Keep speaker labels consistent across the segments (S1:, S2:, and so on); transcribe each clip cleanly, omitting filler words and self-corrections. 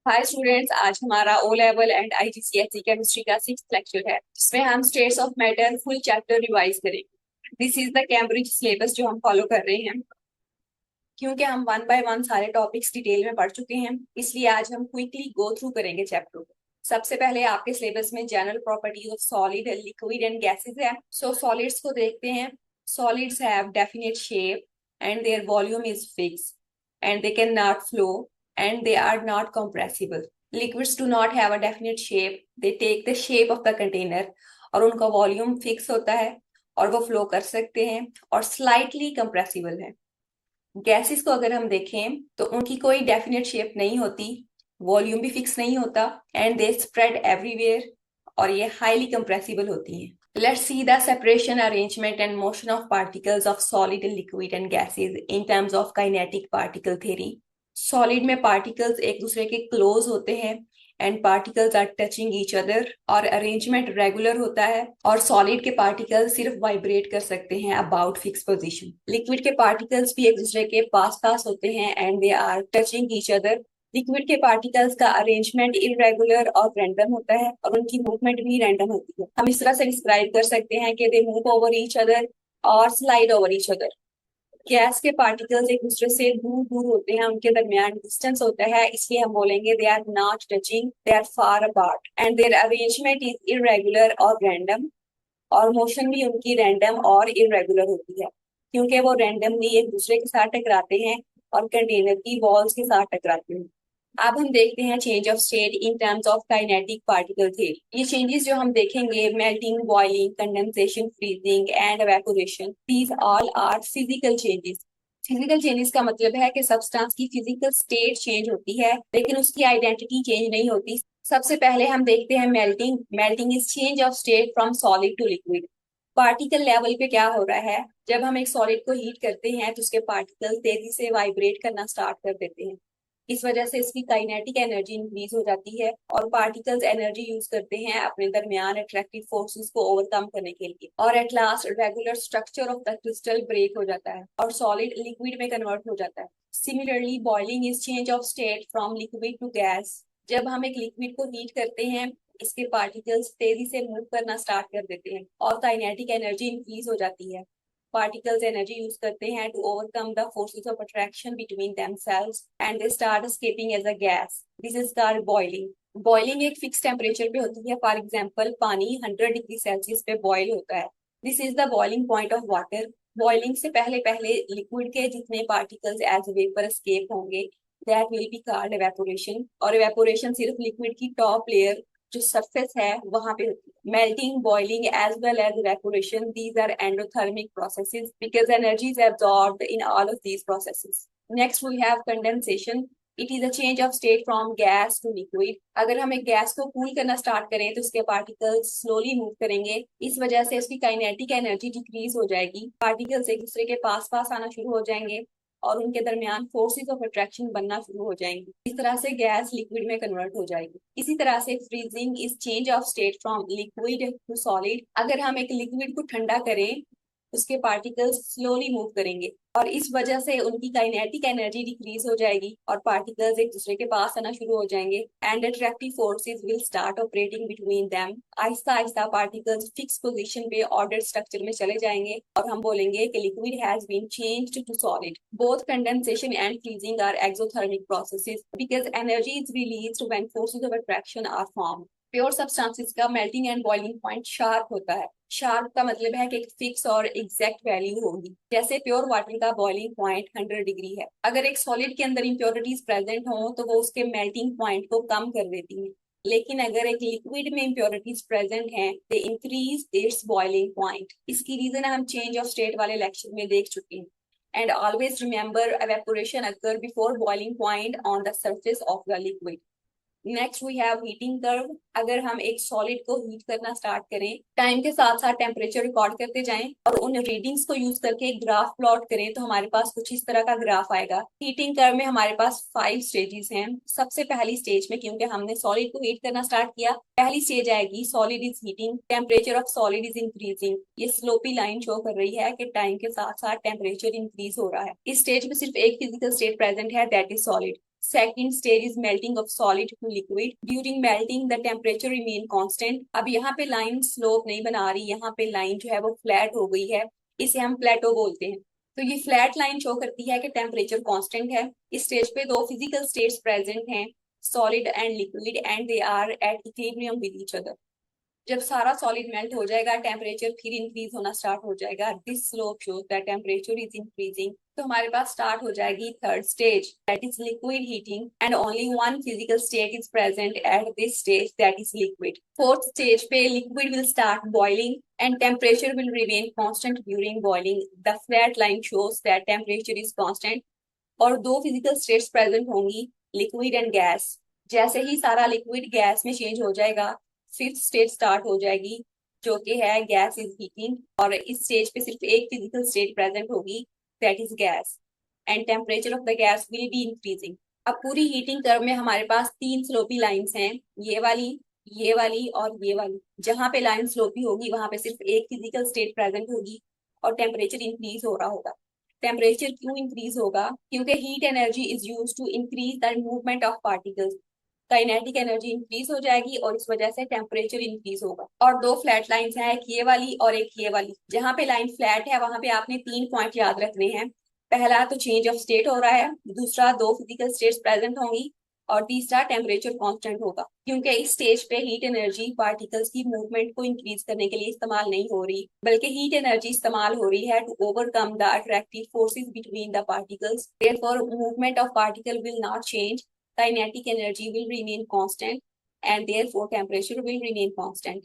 S1: हाय students, आज हमारा O level and IGCSE chemistry का 6th लेक्चर है जिसमें हम states of matter full chapter revise करेंगे। This is the Cambridge syllabus जो हम फॉलो कर रहे हैं। क्योंकि हम वन बाय वन सारे टॉपिक्स डिटेल में पढ़ चुके हैं, इसलिए आज हम क्विकली गो थ्रू करेंगे चैप्टर को। सबसे पहले आपके सिलेबस में general properties of solid, liquid and gases है। सो सॉलिड्स को देखते हैं। Solids have definite shape and there volume is fix and they cannot flow and they are not compressible. Liquids do not have a definite shape. They take the shape of the container और उनका volume fix होता है और वो flow कर सकते हैं और स्लाइटली कंप्रेसिबल है। गैसेस को अगर हम देखें तो उनकी कोई डेफिनेट शेप नहीं होती, वॉल्यूम भी फिक्स नहीं होता एंड दे स्प्रेड एवरीवेयर और ये हाईली कंप्रेसिबल होती हैं। Let's see the separation, arrangement and motion of particles of solid, liquid and gases in terms of kinetic particle theory. Solid में particles एक दूसरे के close होते हैं and particles are touching each other और arrangement regular होता है और solid के particles सिर्फ vibrate कर सकते हैं about fixed position. Liquid के particles भी एक दूसरे के पास पास होते हैं and they are touching each other. Liquid के पार्टिकल्स का अरेंजमेंट इरेगुलर और रैंडम होता है और उनकी मूवमेंट भी रैंडम होती है। हम इस तरह से डिस्क्राइब कर सकते हैं कि they move over each other और slide over each other. Gas के पार्टिकल्स एक दूसरे से दूर दूर होते हैं, उनके दरमियान डिस्टेंस होता है, इसलिए हम बोलेंगे they are not touching, they are far apart and their arrangement is irregular और रैंडम और मोशन भी उनकी रैंडम और इरेगुलर होती है क्योंकि वो रैंडमली एक दूसरे के साथ टकराते हैं और कंटेनर की वॉल्स के साथ टकराते हैं। अब हम देखते हैं change of state in terms of kinetic particle theory. ये चेंजेस जो हम देखेंगे, melting, boiling, condensation, freezing and evaporation, these all are physical changes. Physical changes का मतलब है कि सब्सटेंस की फिजिकल स्टेट चेंज होती है लेकिन उसकी आइडेंटिटी चेंज नहीं होती। सबसे पहले हम देखते हैं melting. Melting is change of state from solid to liquid. Particle level पे क्या हो रहा है, जब हम एक सॉलिड को हीट करते हैं तो उसके पार्टिकल तेजी से वाइब्रेट करना स्टार्ट कर देते हैं। इस वजह से इसकी काइनेटिक एनर्जी इंक्रीज हो जाती है और पार्टिकल्स एनर्जी यूज करते हैं अपने दरमियान अट्रैक्टिव फोर्सेस को ओवरकम करने के लिए और at last regular structure of the crystal break हो जाता है और सॉलिड लिक्विड में कन्वर्ट हो जाता है। Similarly boiling is change of state from liquid to gas. जब हम एक लिक्विड को हीट करते हैं, इसके पार्टिकल्स तेजी से मूव करना स्टार्ट कर देते हैं और काइनेटिक एनर्जी इंक्रीज हो जाती है। पार्टिकल्स एनर्जी यूज करते हैं to overcome the forces of attraction between themselves and they start escaping as a gas. This is called boiling. Boiling एक फिक्स टेम्परेचर पे होती है। फॉर एग्जांपल, पानी 100 डिग्री सेल्सियस पे बॉइल होता है। This is the boiling point of water. Boiling से पहले पहले लिक्विड के जितने पार्टिकल्स एज वेपर एस्केप होंगे, that will be called evaporation. और इवेपोरेशन सिर्फ लिक्विड की टॉप लेयर जो सरफेस है वहां पे होती है। Melting, boiling, as well as evaporation, these are endothermic processes because energy is absorbed in all of these processes. Next, we have condensation. It is a change of state from gas to liquid. अगर हम एक gas को cool करना start करें तो उसके particles slowly move करेंगे। इस वजह से उसकी काइनेटिक एनर्जी डिक्रीज हो जाएगी। पार्टिकल्स एक दूसरे के पास पास आना शुरू हो जाएंगे और उनके दरमियान फोर्सेस ऑफ अट्रैक्शन बनना शुरू हो जाएंगी। इस तरह से गैस लिक्विड में कन्वर्ट हो जाएगी। इसी तरह से freezing is change of state from liquid to solid. अगर हम एक लिक्विड को ठंडा करें, उसके पार्टिकल्स स्लोली मूव करेंगे और इस वजह से उनकी काइनेटिक एनर्जी डिक्रीज हो जाएगी और पार्टिकल्स एक दूसरे के पास आना शुरू हो जाएंगे and attractive forces will start operating between them. आहिस्ता आहिस्ता पार्टिकल्स फिक्स पोजीशन पे ऑर्डर स्ट्रक्चर में चले जाएंगे और हम बोलेंगे कि liquid has been changed to solid. Both condensation and freezing are exothermic processes because energy is released when forces of attraction are formed. Pure substances का melting and boiling point sharp होता है। शार्प का मतलब है कि एक fix और exact value होगी। जैसे प्योर वाटर का बॉइलिंग पॉइंट 100 डिग्री है। अगर एक सॉलिड के अंदर इम्प्योरिटीज प्रेजेंट हो तो वो उसके मेल्टिंग पॉइंट को कम कर देती है, लेकिन अगर एक लिक्विड में इम्प्योरिटीज प्रेजेंट हैं, they increase its boiling point. इसकी रीजन हम चेंज ऑफ स्टेट वाले लेक्चर में देख चुके हैं। And always remember, evaporation occur before boiling point on the surface of the liquid. Next we have heating curve. अगर हम एक सॉलिड को हीट करना स्टार्ट करें, टाइम के साथ साथ टेम्परेचर रिकॉर्ड करते जाएं और उन रीडिंग्स को यूज करके एक ग्राफ प्लॉट करें तो हमारे पास कुछ इस तरह का ग्राफ आएगा। हीटिंग कर्व में हमारे पास 5 स्टेजेस हैं। सबसे पहली स्टेज में, क्योंकि हमने सॉलिड को हीट करना स्टार्ट किया, पहली स्टेज आएगी solid is heating, temperature of solid is increasing. ये स्लोपी लाइन शो कर रही है कि टाइम के साथ साथ टेम्परेचर इंक्रीज हो रहा है। इस स्टेज में सिर्फ एक फिजिकल स्टेट प्रेजेंट है, that is solid. Second stage is melting of solid to liquid. During melting, the temperature remain constant. अब यहाँ पे लाइन स्लोप नहीं बना रही, यहाँ पे लाइन जो है वो फ्लैट हो गई है, इसे हम प्लेटो बोलते हैं। तो ये फ्लैट लाइन शो करती है कि टेम्परेचर कांस्टेंट है। इस स्टेज पे दो फिजिकल स्टेट्स प्रेजेंट हैं, solid and liquid, and they are at equilibrium with each other. जब सारा सॉलिड मेल्ट हो जाएगा, टेम्परेचर फिर इंक्रीज होना स्टार्ट हो जाएगा। This slope shows that temperature is increasing. तो हमारे पास स्टार्ट हो जाएगी third stage, that is liquid heating, and only one physical state is present at this stage, that is liquid. Fourth stage पे liquid will start boiling and temperature will remain constant during boiling. The flat line shows that temperature is constant, और दो physical states present होंगी, liquid and gas. जैसे ही सारा liquid gas में change हो जाएगा, फिफ्थ स्टेज स्टार्ट हो जाएगी, जो कि है गैस इज हीटिंग, और इस स्टेज पे सिर्फ एक फिजिकल स्टेट प्रेजेंट होगी, that is gas, and temperature of the gas will be increasing. अब पूरी हीटिंग कर्व में हमारे पास तीन स्लोपी लाइंस हैं, ये वाली और ये वाली। जहां पे लाइन स्लोपी होगी वहां पे सिर्फ एक फिजिकल स्टेट प्रेजेंट होगी और टेम्परेचर इंक्रीज हो रहा होगा। टेम्परेचर क्यों इंक्रीज होगा? क्योंकि heat energy is use to increase the movement of particles. Kinetic energy increase हो जाएगी और इस वजह से टेम्परेचर इंक्रीज होगा। और दो फ्लैट लाइंस हैं, एक ये वाली और एक ये वाली। जहां पे लाइन फ्लैट है वहां पे आपने तीन पॉइंट याद रखने हैं। पहला तो चेंज ऑफ स्टेट हो रहा है, दूसरा दो फिजिकल स्टेट्स प्रेजेंट होंगी, और तीसरा टेम्परेचर कांस्टेंट होगा। क्योंकि इस स्टेज पे हीट एनर्जी पार्टिकल्स की मूवमेंट को इंक्रीज करने के लिए इस्तेमाल नहीं हो रही, बल्कि हीट एनर्जी इस्तेमाल हो रही है to overcome the attractive forces between the particles. Therefore movement of particle will not change, kinetic energy will remain constant, and therefore temperature will remain constant.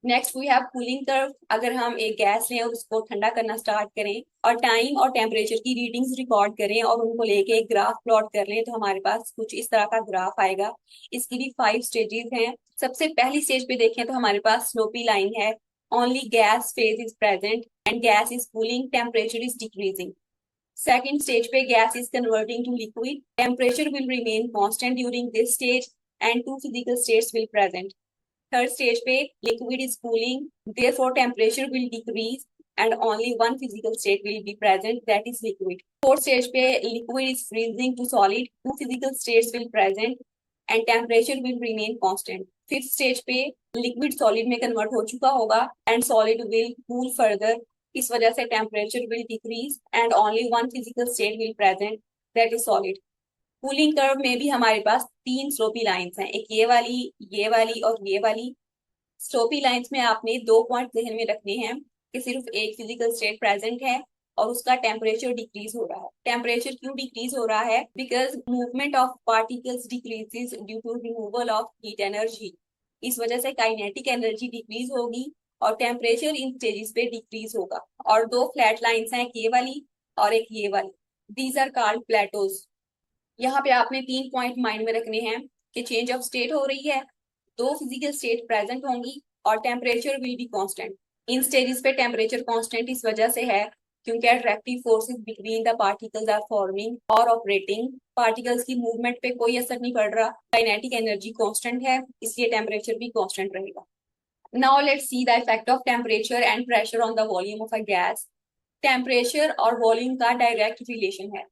S1: Next we have cooling curve. अगर हम एक gas लें और उसको ठंडा करना start करें और टाइम और टेम्परेचर की रीडिंग्स रिकॉर्ड करें और उनको लेके एक ग्राफ प्लॉट कर लें, तो हमारे पास कुछ इस तरह का ग्राफ आएगा। इसकी भी 5 स्टेजेस हैं। सबसे पहली स्टेज पे देखें तो हमारे पास स्लोपी लाइन है, only gas phase is present and gas is cooling, temperature is decreasing. Second stage पे gas is converting to liquid. Temperature will remain constant during this stage and two physical states will present. Third stage पे liquid is cooling, therefore temperature will decrease and only one physical state will be present, that is liquid. Fourth stage पे liquid is freezing to solid, two physical states will present and temperature will remain constant. Fifth stage पे liquid solid में convert हो चुका होगा and solid will cool further. इस वजह से temperature will decrease and only one physical state will present, that is solid. Cooling curve में भी हमारे पास तीन स्लोपी लाइंस हैं, एक ये वाली और ये वाली। स्लोपी लाइंस में आपने दो पॉइंट ध्यान में रखने हैं कि सिर्फ एक फिजिकल स्टेट प्रेजेंट है और उसका टेम्परेचर डिक्रीज हो रहा है। टेम्परेचर क्यों डिक्रीज हो रहा है? Because movement of particles decreases due to removal of heat energy. इस वजह से काइनेटिक एनर्जी डिक्रीज होगी और टेम्परेचर इन स्टेजेस पे डिक्रीज होगा। और दो फ्लैट लाइंस हैं, एक ये वाली और एक ये वाली। These are called plateaus. यहाँ पे आपने तीन पॉइंट माइंड में रखने हैं कि चेंज ऑफ स्टेट हो रही है, दो फिजिकल स्टेट प्रेजेंट होंगी और टेम्परेचर विल बी कांस्टेंट। इन स्टेजेस पे टेम्परेचर कांस्टेंट इस वजह से है क्योंकि attractive forces between the particles are forming और ऑपरेटिंग। पार्टिकल्स की मूवमेंट पे कोई असर नहीं पड़ रहा, काइनेटिक एनर्जी कांस्टेंट है, इसलिए टेम्परेचर भी कांस्टेंट रहेगा। Now let's see the effect of temperature and pressure on the volume of a gas. Temperature और वॉल्यूम का डायरेक्ट रिलेशन है।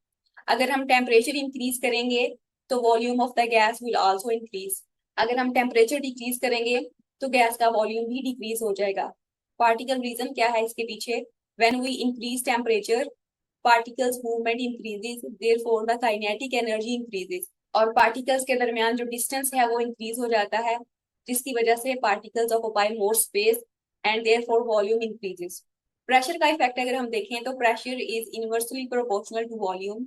S1: अगर हम टेम्परेचर इंक्रीज करेंगे तो volume of the gas will also increase. अगर हम टेम्परेचर डिक्रीज करेंगे तो गैस का वॉल्यूम भी डिक्रीज हो जाएगा। पार्टिकल रीजन क्या है इसके पीछे? When we increase temperature, particles movement increases, therefore the kinetic energy increases. और पार्टिकल्स के दरमियान जो डिस्टेंस है वो इंक्रीज हो जाता है, जिसकी वजह से particles occupy more space and therefore volume increases. Pressure का इफेक्ट अगर हम देखें तो pressure is inversely proportional to volume.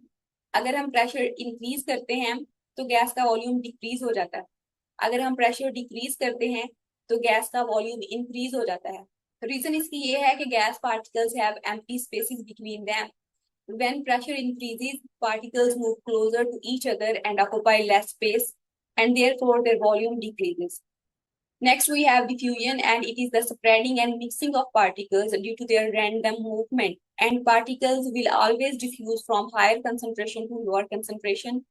S1: अगर हम प्रेशर इंक्रीज करते हैं तो गैस का वॉल्यूम डिक्रीज हो जाता है, अगर हम प्रेशर डिक्रीज करते हैं तो गैस का वॉल्यूम इंक्रीज हो जाता है। रीजन इसकी ये है कि gas particles have empty spaces between them. When pressure increases, particles move closer to each other and occupy less space, and therefore their volume decreases. Next, we have diffusion, and it is the spreading and mixing of particles due to their random movement. And particles will always diffuse from higher concentration to lower concentration.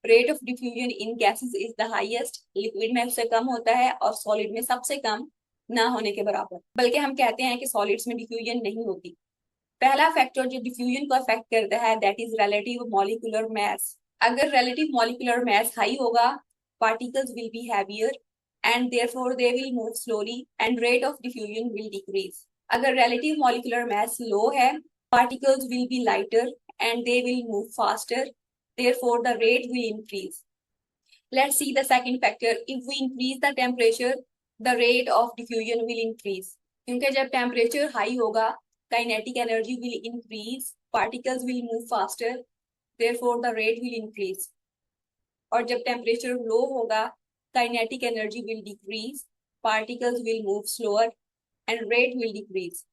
S1: Rate of diffusion in gases is the highest. Liquid में उससे कम होता है और solid में सबसे कम, ना होने के बराबर। बल्कि हम कहते हैं कि solids में diffusion नहीं होती। पहला फैक्टर जो डिफ्यूजन को अफेक्ट करता है that is relative molecular mass. अगर relative molecular mass high होगा, particles will be heavier and therefore they will move slowly and rate of diffusion will decrease. अगर relative molecular mass low है, particles will be lighter and they will move faster, therefore the rate will increase. Let's see the second factor. If we increase the temperature, the rate of diffusion will increase. क्योंकि जब temperature high होगा, kinetic energy will increase, particles will move faster, therefore the rate will increase. और जब temperature low होगा, kinetic energy will decrease, particles will move slower and rate will decrease.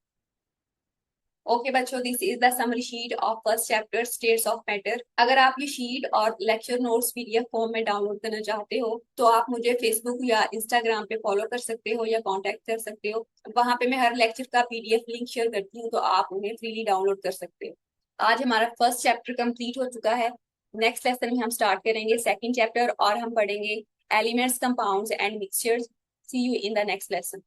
S1: Okay बच्चों, this is the summary sheet of first chapter states of matter. अगर आप ये sheet और lecture notes PDF form में download करना चाहते हो तो आप मुझे फेसबुक या इंस्टाग्राम पे फॉलो कर सकते हो या कांटेक्ट कर सकते हो। वहां पे मैं हर लेक्चर का पीडीएफ लिंक शेयर करती हूँ, तो आप उन्हें फ्रीली डाउनलोड कर सकते हो। आज हमारा फर्स्ट चैप्टर कंप्लीट हो चुका है। नेक्स्ट लेसन में हम स्टार्ट करेंगे सेकेंड चैप्टर और हम पढ़ेंगे elements, compounds and mixtures. See you in the next lesson.